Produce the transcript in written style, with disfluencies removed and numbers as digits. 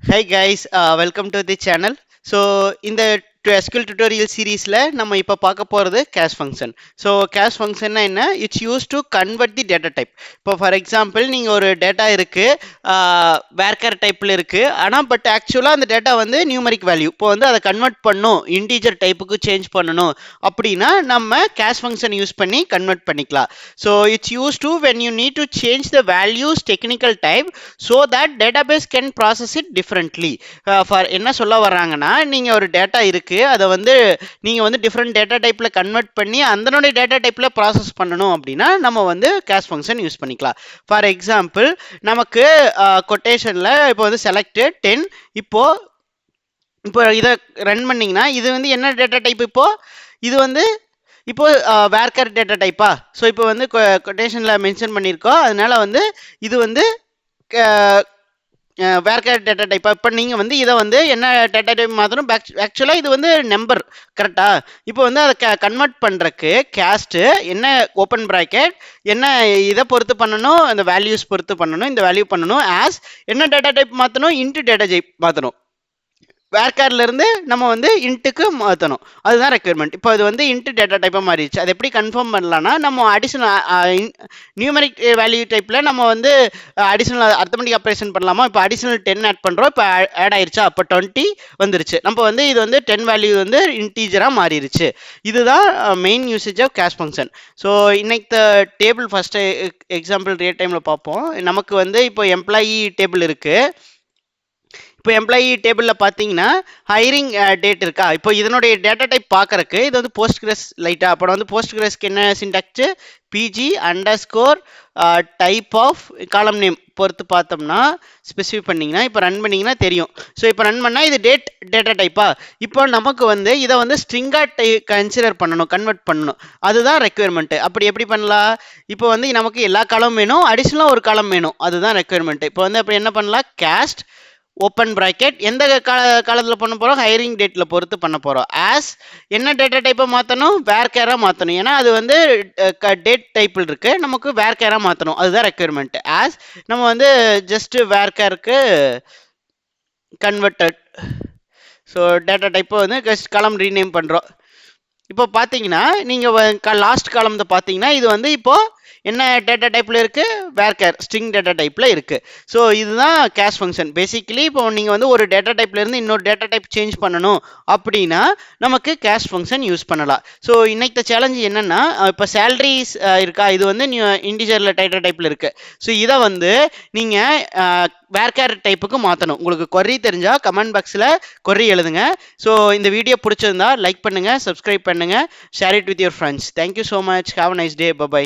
Hi guys, welcome to the channel. So இந்த SQL tutorial சீரீஸ்ல நம்ம இப்போ பார்க்க போகிறது cache function. ஸோ cache functionனா என்ன? It's used to convert the data type. இப்போ ஃபார் எக்ஸாம்பிள் நீங்கள் ஒரு டேட்டா இருக்கு வேர்கர் டைப்பில் இருக்கு ஆனால் பட் ஆக்சுவலாக அந்த டேட்டா வந்து நியூமரிக் வேல்யூ இப்போ வந்து அதை கன்வெர்ட் பண்ணும் இன்டீஜர் டைப்புக்கு சேஞ்ச் பண்ணணும் அப்படின்னா நம்ம cache function யூஸ் பண்ணி கன்வெர்ட் பண்ணிக்கலாம். So it's use to when you need to change the values technical type so that database can process it differently. For என்ன சொல்ல வர்றாங்கன்னா நீங்கள் ஒரு டேட்டா இருக்கு அதை வந்து நீங்கள் வந்து டிஃப்ரெண்ட் டேட்டா டைப்பில் கன்வெர்ட் பண்ணி அதனுடைய டேட்டா டைப்பில் ப்ராசஸ் பண்ணணும் அப்படின்னா நம்ம வந்து cache function யூஸ் பண்ணிக்கலாம். ஃபார் எக்ஸாம்பிள் நமக்கு கொட்டேஷனில் இப்போ வந்து செலக்டட் 10 இப்போ இதை ரன் பண்ணிங்கன்னா இது வந்து என்ன டேட்டா டைப் இது வந்து இப்போ வேர்கர் டேட்டா டைப்பா ஸோ இப்போ வந்து கொட்டேஷனில் மென்ஷன் பண்ணியிருக்கோம் அதனால வந்து இது வந்து வேர்கர் டேட்டா டைப்பா இப்போ நீங்கள் வந்து இதை வந்து என்ன டேட்டா டைப் மாற்றணும் ஆக்சுவலாக இது வந்து நம்பர் கரெக்டா இப்போ வந்து அதை கன்வெர்ட் பண்ணுறக்கு கேஸ்ட்டு என்ன ஓப்பன் ப்ராக்கெட் என்ன இதை பொறுத்து பண்ணணும் இந்த வேல்யூஸ் பொறுத்து பண்ணணும் இந்த வேல்யூ பண்ணணும் ஆஸ் என்ன டேட்டா டைப் மாற்றணும் இன்ட்டு டேட்டா டைப் மாற்றணும் வேர்கார்ல இருந்து நம்ம வந்து இன்ட்டுக்கு மாற்றணும் அதுதான் ரெக்யர்மெண்ட். இப்போ அது வந்து இன்ட்டு டேட்டா டைப்பாக மாறிடுச்சு. அது எப்படி கன்ஃபார்ம் பண்ணலாம்னா நம்ம அடிஷனல் நியூமரிக் வேல்யூ டைப்பில் நம்ம வந்து அடிஷனல் அர்த்தமெட்டிக் ஆப்ரேஷன் பண்ணலாமா இப்போ அடிஷனல் 10 ஆட் பண்ணுறோம் இப்போ ஆட் ஆயிடுச்சா அப்போ 20 வந்துருச்சு நம்ம வந்து இது வந்து 10 வேல்யூ வந்து இன்டீஜராக மாறிடுச்சு. இதுதான் main usage of cast function. So இன்னைக்கு டேபிள் ஃபஸ்ட்டு எக்ஸாம்பிள் ரியல் டைமில் பார்ப்போம். நமக்கு வந்து இப்போ எம்ப்ளாயி டேபிள் இருக்குது. இப்போ எம்ப்ளாயி டேபிளில் பார்த்தீங்கன்னா ஹைரிங் டேட் இருக்கா இப்போ இதனுடைய டேட்டா டைப் பார்க்கறக்கு இது வந்து போஸ்ட்கிரஸ் லைட்டாக அப்புறம் வந்து போஸ்ட்கிரஸ்க்கு என்ன syntax PG underscore type of column name பொறுத்து பார்த்தோம்னா ஸ்பெசிஃபை பண்ணிங்கன்னா இப்போ ரன் பண்ணிங்கன்னா தெரியும். ஸோ இப்போ ரன் பண்ணால் இது டேட்டா டைப்பா இப்போ நமக்கு வந்து இதை வந்து ஸ்ட்ரிங்காக கன்சிடர் பண்ணணும் கன்வெர்ட் பண்ணணும் அதுதான் ரெக்குயர்மெண்ட். அப்படி எப்படி பண்ணலாம் இப்போ வந்து நமக்கு எல்லா காலமும் வேணும் அடிஷ்னலாக ஒரு காலம் வேணும் அதுதான் ரெக்குயர்மெண்ட். இப்போ வந்து அப்படி என்ன பண்ணலாம் கேஸ்ட் ஓப்பன் ப்ராக்கெட் எந்த காலத்தில் பண்ண போகிறோம் ஹைரிங் டேட்டில் பொறுத்து பண்ண போகிறோம் ஆஸ் என்ன டேட்டா டைப்பை மாற்றணும் வேர்கேராக மாற்றணும் ஏன்னா அது வந்து டேட் டைப்பில் இருக்குது நமக்கு வேர்கேராக மாற்றணும் அதுதான் ரெக்குயர்மெண்ட். ஆஸ் நம்ம வந்து ஜஸ்ட் வேர்கேருக்கு கன்வெர்டட் ஸோ டேட்டா டைப்பை வந்து ஜஸ்ட் காலம் ரீநேம் பண்ணுறோம். இப்போ பார்த்தீங்கன்னா நீங்கள் லாஸ்ட் காலம்ல பார்த்தீங்கன்னா இது வந்து இப்போது என்ன டேட்டா டைப்பில் இருக்குது வேர்கேர் ஸ்ட்ரிங் டேட்டா டைப்பில் இருக்குது. ஸோ இதுதான் கேஷ் ஃபங்க்ஷன். பேசிக்கலி இப்போ நீங்கள் வந்து ஒரு டேட்டா டைப்லேருந்து இன்னொரு டேட்டா டைப் சேஞ்ச் பண்ணணும் அப்படின்னா நமக்கு கேஷ் ஃபங்க்ஷன் யூஸ் பண்ணலாம். ஸோ இன்னைக்கு சேலஞ்சு என்னென்னா இப்போ சேலரிஸ் இருக்கா இது வந்து இன்டிஜரில் டேட்டா டைப்பில் இருக்குது. ஸோ இதை வந்து நீங்கள் வேர்கேர் டைப்புக்கு மாற்றணும். உங்களுக்கு கொரி தெரிஞ்சால் கமெண்ட் பாக்ஸில் கொரி எழுதுங்க. ஸோ இந்த வீடியோ பிடிச்சிருந்தா லைக் பண்ணுங்கள் சப்ஸ்கிரைப் பண்ணுங்கள் share it with your friends. Thank you so much. Have a nice day. By.